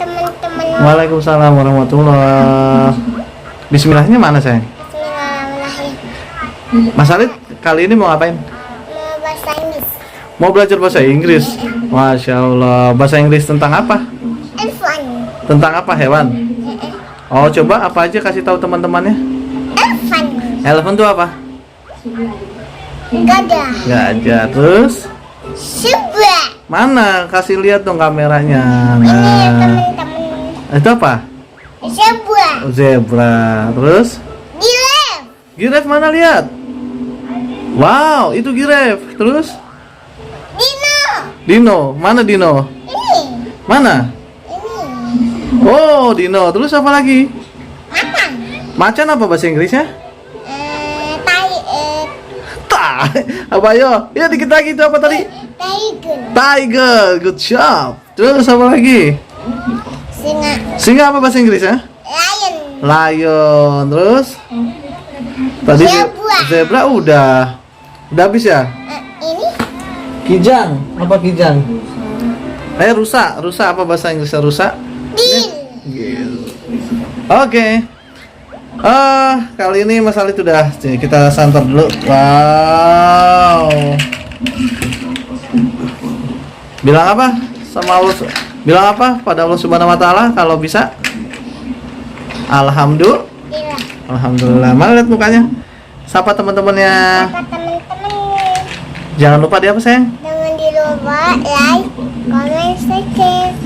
teman-teman. Waalaikumsalam warahmatullah. Bismillahnya mana sayang? Bismillahirrahmanirrahim. Mas Alid kali ini mau ngapain? Mau bahasa Inggris. Mau belajar bahasa Inggris? Masya Allah. Bahasa Inggris tentang apa? Elephant. Tentang apa, hewan? Oh, coba apa aja kasih tahu teman-temannya. Elephant. Elephant itu apa? Gajah. Gajah. Terus Zebra. mana? Kasih lihat dong kameranya. Ini Nah, teman-teman. itu apa? Zebra. Zebra. Terus Giraffe. giraffe mana, lihat? Wow, itu giraffe. Terus Dino. dino. Mana dino? Ini. Mana? Ini. Oh, dino. Terus apa lagi? Macan. Macan apa bahasa Inggrisnya? Tai. Apa yo? Ya dikit lagi itu apa tadi? Tiger. Tiger, good job. Terus apa lagi? Singa. Singa apa bahasa Inggrisnya? Lion. Lion. Terus tadi Zebra. zebra udah habis ya? Ini. Kijang, apa kijang? Rusa. Rusa apa bahasa Inggrisnya rusa? Deer. Oke. Kali ini Mas Ali sudah kita santer dulu. Wow. Bilang apa sama Allah? Bilang apa pada Allah Subhanahu wa taala kalau bisa? Alhamdulillah. Iya. Alhamdulillah. Mana lihat mukanya? Sapa teman-temannya. Kata teman-teman. Jangan lupa di apa sayang? Jangan lupa like, comment, subscribe.